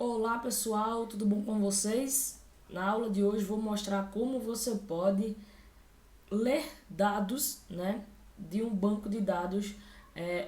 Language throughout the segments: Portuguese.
Olá pessoal, tudo bom com vocês? Na aula de hoje vou mostrar como você pode ler dados, né, de um banco de dados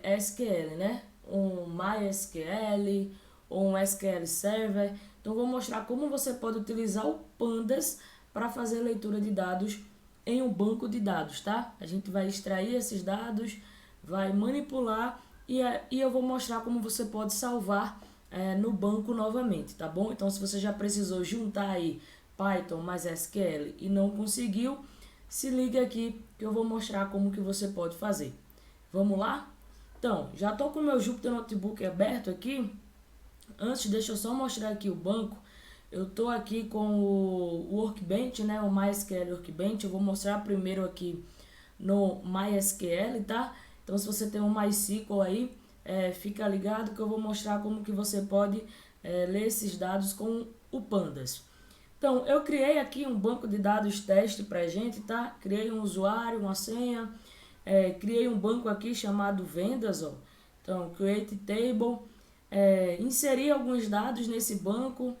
SQL, né, um MySQL ou um SQL Server. Então vou mostrar como você pode utilizar o Pandas para fazer leitura de dados em um banco de dados, tá? A gente vai extrair esses dados, vai manipular e eu vou mostrar como você pode salvar no banco novamente, tá bom? Então, se você já precisou juntar aí Python mais SQL e não conseguiu, se liga aqui que eu vou mostrar como que você pode fazer. Vamos lá? Então, já estou com o meu Jupyter Notebook aberto aqui. Antes, deixa eu só mostrar aqui o banco. Eu estou aqui com o Workbench, né? O MySQL Workbench. Eu vou mostrar primeiro aqui no MySQL, tá? Então, se você tem um MySQL aí, fica ligado que eu vou mostrar como que você pode ler esses dados com o Pandas. Então, eu criei aqui um banco de dados teste pra gente, tá? Criei um usuário, uma senha, criei um banco aqui chamado vendas, ó. Então, create table, inseri alguns dados nesse banco,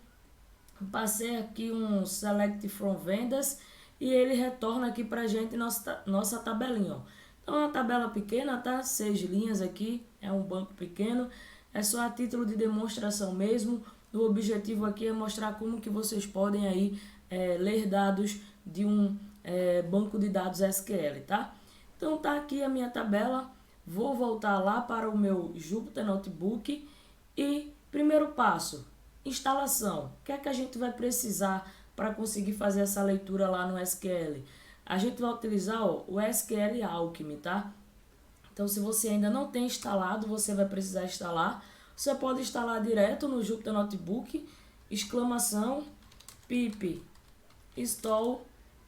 passei aqui um select from vendas e ele retorna aqui pra gente nossa tabelinha, ó. Então é uma tabela pequena, tá? 6 linhas aqui, é um banco pequeno, é só a título de demonstração mesmo. O objetivo aqui é mostrar como que vocês podem aí ler dados de um banco de dados SQL, tá? Então tá aqui a minha tabela, vou voltar lá para o meu Jupyter Notebook e primeiro passo, instalação. O que é que a gente vai precisar para conseguir fazer essa leitura lá no SQL? A gente vai utilizar o SQL Alchemy, tá? Então, se você ainda não tem instalado, você vai precisar instalar. Você pode instalar direto no Jupyter Notebook, exclamação, pip, install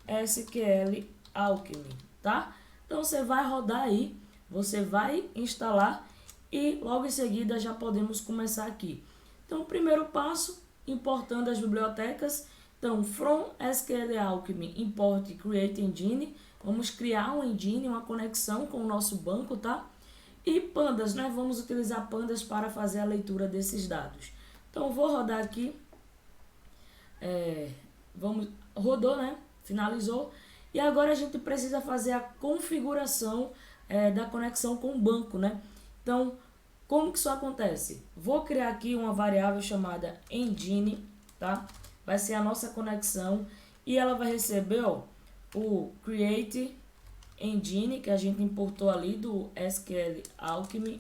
SQL Alchemy, tá? Então, você vai rodar aí, você vai instalar e logo em seguida já podemos começar aqui. Então, o primeiro passo, importando as bibliotecas. Então, from SQL Alchemy, import create engine. Vamos criar um engine, uma conexão com o nosso banco, tá? E pandas, né? Vamos utilizar pandas para fazer a leitura desses dados. Então, vou rodar aqui. Rodou, né? Finalizou. E agora a gente precisa fazer a configuração da conexão com o banco, né? Então, como que isso acontece? Vou criar aqui uma variável chamada engine, tá? Vai ser a nossa conexão e ela vai receber, ó, o create engine que a gente importou ali do SQL Alchemy,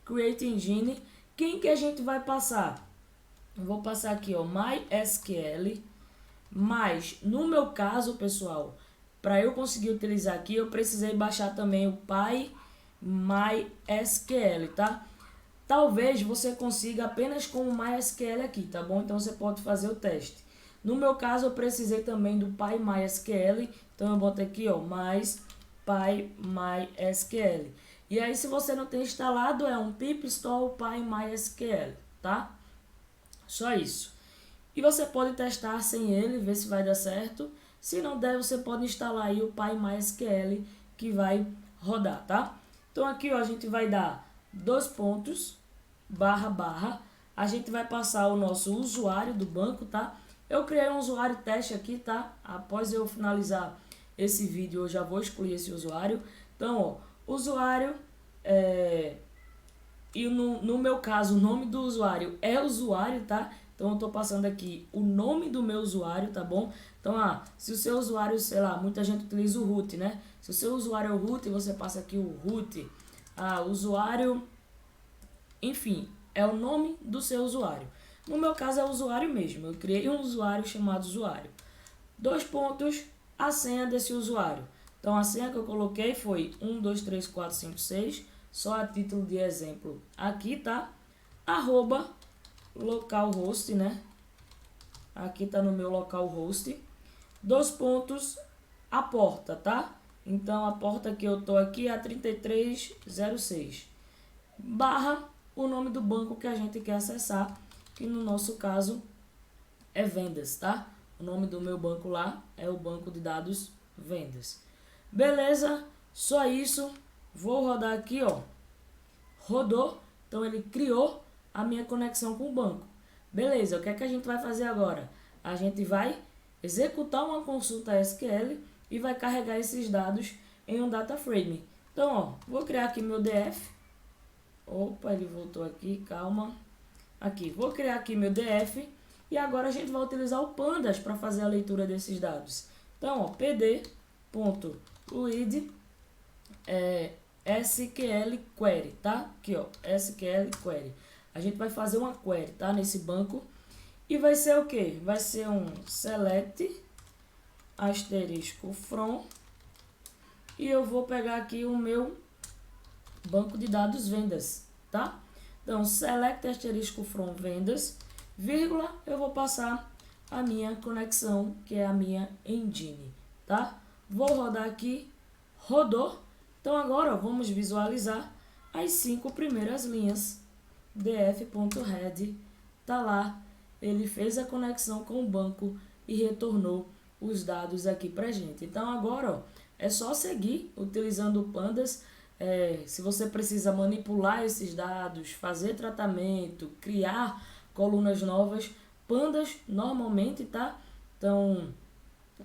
create engine. Quem que a gente vai passar? Eu vou passar aqui, ó, MySQL, mas no meu caso, pessoal, para eu conseguir utilizar aqui, eu precisei baixar também o PyMySQL, tá? Talvez você consiga apenas com o MySQL aqui, tá bom? Então você pode fazer o teste. No meu caso, eu precisei também do PyMySQL, então eu boto aqui, ó, mais PyMySQL. E aí, se você não tem instalado, é um pip install PyMySQL, tá? Só isso. E você pode testar sem ele, ver se vai dar certo. Se não der, você pode instalar aí o PyMySQL que vai rodar, tá? Então aqui, ó, a gente vai dar 2 pontos, barra, barra. A gente vai passar o nosso usuário do banco, tá? Eu criei um usuário teste aqui, tá? Após eu finalizar esse vídeo, eu já vou excluir esse usuário. Então, ó, usuário, e no meu caso, o nome do usuário é usuário, tá? Então, eu tô passando aqui o nome do meu usuário, tá bom? Então, se o seu usuário, sei lá, muita gente utiliza o root, né? Se o seu usuário é o root, você passa aqui o root, usuário, enfim, é o nome do seu usuário. No meu caso, é o usuário mesmo. Eu criei um usuário chamado usuário. 2 pontos, a senha desse usuário. Então, a senha que eu coloquei foi 1, 2, 3, 4, 5, 6, só a título de exemplo aqui, tá? Arroba localhost, né? Aqui tá no meu localhost. 2 pontos, a porta, tá? Então, a porta que eu tô aqui é a 3306. Barra o nome do banco que a gente quer acessar, que no nosso caso é vendas, tá? O nome do meu banco lá é o banco de dados vendas. Beleza? Só isso. Vou rodar aqui, ó. Rodou. Então, ele criou a minha conexão com o banco. Beleza, o que é que a gente vai fazer agora? A gente vai executar uma consulta SQL e vai carregar esses dados em um data frame. Então, ó, vou criar aqui meu DF. Opa, ele voltou aqui, calma. Aqui, vou criar aqui meu DF e agora a gente vai utilizar o pandas para fazer a leitura desses dados. Então, ó, pd.read SQL query, tá? Aqui, ó, SQL query. A gente vai fazer uma query, tá? Nesse banco. E vai ser o quê? Vai ser um select asterisco from. E eu vou pegar aqui o meu banco de dados vendas, tá? Então, select asterisco from vendas, vírgula, eu vou passar a minha conexão, que é a minha engine, tá? Vou rodar aqui, rodou. Então, agora, ó, vamos visualizar as 5 primeiras linhas. df.read, tá lá, ele fez a conexão com o banco e retornou os dados aqui pra gente. Então, agora, ó, é só seguir utilizando o pandas. Se você precisa manipular esses dados, fazer tratamento, criar colunas novas, pandas normalmente, tá? Então,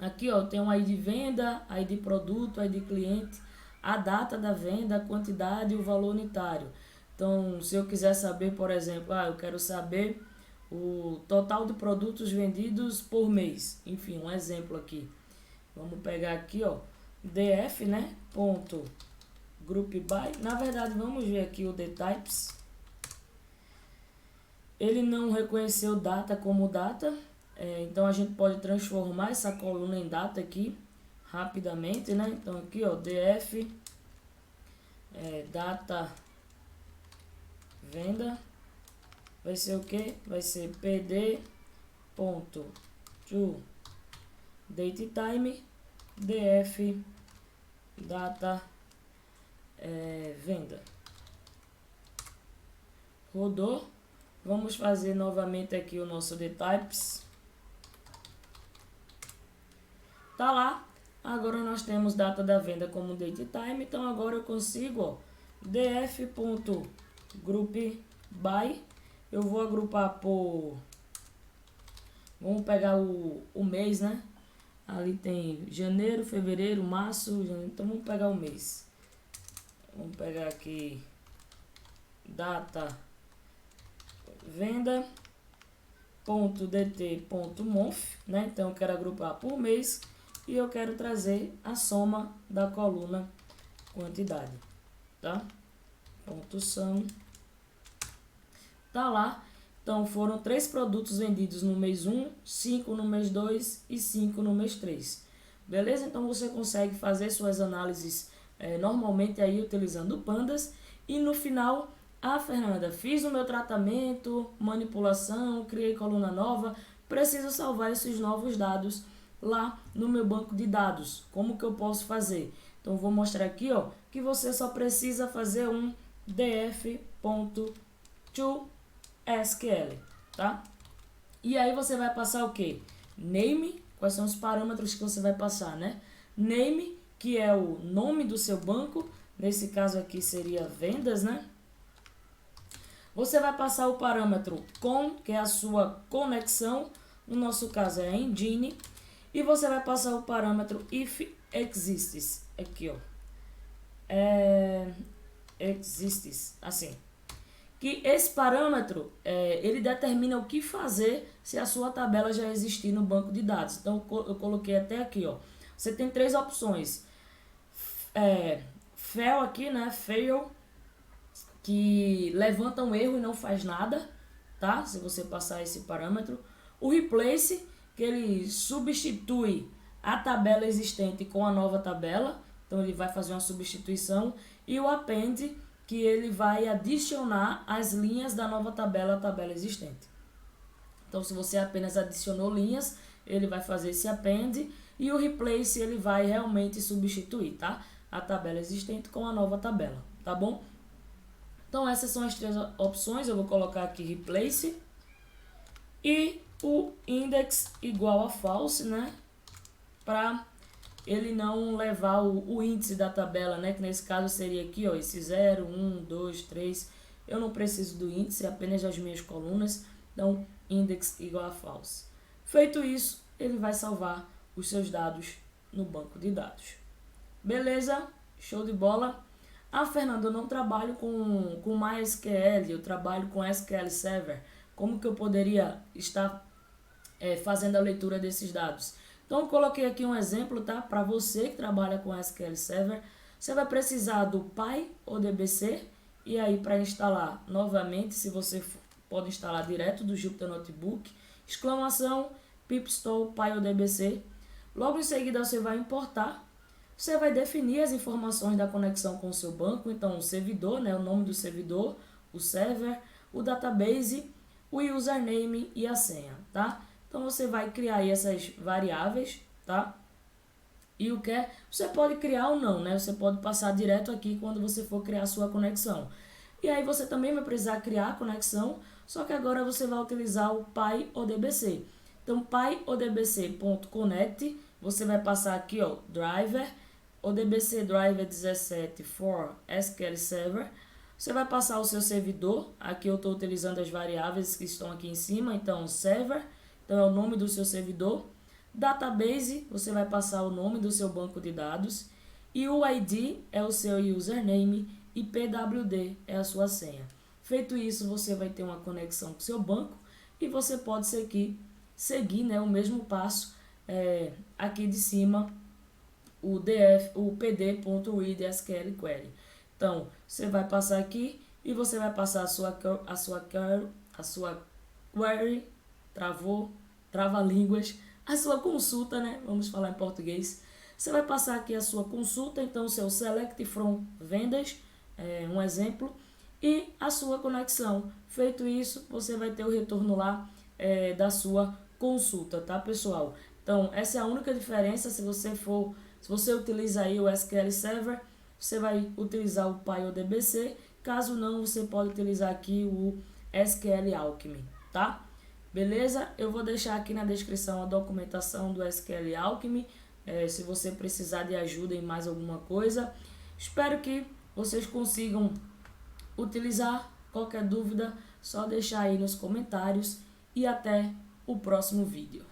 aqui ó, tem um ID venda, ID produto, ID cliente, a data da venda, a quantidade e o valor unitário. Então, se eu quiser saber, por exemplo, eu quero saber o total de produtos vendidos por mês. Enfim, um exemplo aqui. Vamos pegar aqui, ó, df, né, ponto group by. Na verdade, vamos ver aqui o dtypes. Ele não reconheceu data como data, então a gente pode transformar essa coluna em data aqui rapidamente, né? Então aqui, ó, df data venda vai ser o que? Vai ser pd ponto to date time df data venda. Rodou. Vamos fazer novamente aqui o nosso dtypes. Tá lá. Agora nós temos data da venda como date time. Então agora eu consigo, ó, df.group by. Eu vou agrupar por... Vamos pegar o mês, né? Ali tem janeiro, fevereiro, março, janeiro. Então vamos pegar o mês. Vamos pegar aqui data venda .dt.month, né? Então eu quero agrupar por mês e eu quero trazer a soma da coluna quantidade, tá? Ponto sum. Tá lá. Então foram 3 produtos vendidos no mês 1, 5 no mês 2 e 5 no mês 3. Beleza? Então você consegue fazer suas análises normalmente aí utilizando pandas. E no final, Fernanda, fiz o meu tratamento, manipulação, criei coluna nova, preciso salvar esses novos dados lá no meu banco de dados. Como que eu posso fazer? Então vou mostrar aqui, ó, que você só precisa fazer um df.toSQL, tá? E aí você vai passar o quê? Name, quais são os parâmetros que você vai passar, né? Name, que é o nome do seu banco, nesse caso aqui seria vendas, né? Você vai passar o parâmetro com, que é a sua conexão, no nosso caso é a engine, e você vai passar o parâmetro if exists, aqui ó, exists, assim. Que esse parâmetro, ele determina o que fazer se a sua tabela já existir no banco de dados. Então, eu coloquei até aqui, ó. Você tem 3 opções. Fail aqui, né? Fail, que levanta um erro e não faz nada, tá? Se você passar esse parâmetro. O replace, que ele substitui a tabela existente com a nova tabela. Então, ele vai fazer uma substituição. E o append, que ele vai adicionar as linhas da nova tabela à tabela existente. Então, se você apenas adicionou linhas, ele vai fazer esse append, e o replace ele vai realmente substituir, tá? A tabela existente com a nova tabela, tá bom? Então, essas são as 3 opções. Eu vou colocar aqui replace e o index igual a false, né? Para ele não levar o índice da tabela, né? Que nesse caso seria aqui, ó, esse 0, 1, 2, 3. Eu não preciso do índice, apenas das minhas colunas. Então, index igual a false. Feito isso, ele vai salvar os seus dados no banco de dados. Beleza? Show de bola? Ah, Fernando, eu não trabalho com MySQL, eu trabalho com SQL Server. Como que eu poderia estar fazendo a leitura desses dados? Então, eu coloquei aqui um exemplo, tá? Para você que trabalha com SQL Server, você vai precisar do PyODBC, e aí para instalar novamente, se você pode instalar direto do Jupyter Notebook, exclamação, pip-install PyODBC. Logo em seguida você vai importar. Você vai definir as informações da conexão com o seu banco, então o servidor, né, o nome do servidor, o server, o database, o username e a senha, tá? Então você vai criar aí essas variáveis, tá? E o que você pode criar ou não, né? Você pode passar direto aqui quando você for criar a sua conexão. E aí você também vai precisar criar a conexão, só que agora você vai utilizar o PyODBC. Então pyodbc.connect, você vai passar aqui, ó, driver, ODBC driver 17 for SQL Server. Você vai passar o seu servidor, aqui eu estou utilizando as variáveis que estão aqui em cima, então server, então é o nome do seu servidor. Database, você vai passar o nome do seu banco de dados. E o ID é o seu username e PWD é a sua senha. Feito isso, você vai ter uma conexão com o seu banco e você pode seguir, né, o mesmo passo aqui de cima, o pd.read SQL query. Então, você vai passar aqui e você vai passar a sua query, trava-línguas, a sua consulta, né? Vamos falar em português. Você vai passar aqui a sua consulta, então o seu select from vendas, um exemplo, e a sua conexão. Feito isso, você vai ter o retorno lá da sua consulta, tá, pessoal? Então, essa é a única diferença. Se você utiliza aí o SQL Server, você vai utilizar o PyODBC. Caso não, você pode utilizar aqui o SQL Alchemy, tá? Beleza? Eu vou deixar aqui na descrição a documentação do SQL Alchemy, se você precisar de ajuda em mais alguma coisa. Espero que vocês consigam utilizar. Qualquer dúvida, só deixar aí nos comentários e até o próximo vídeo.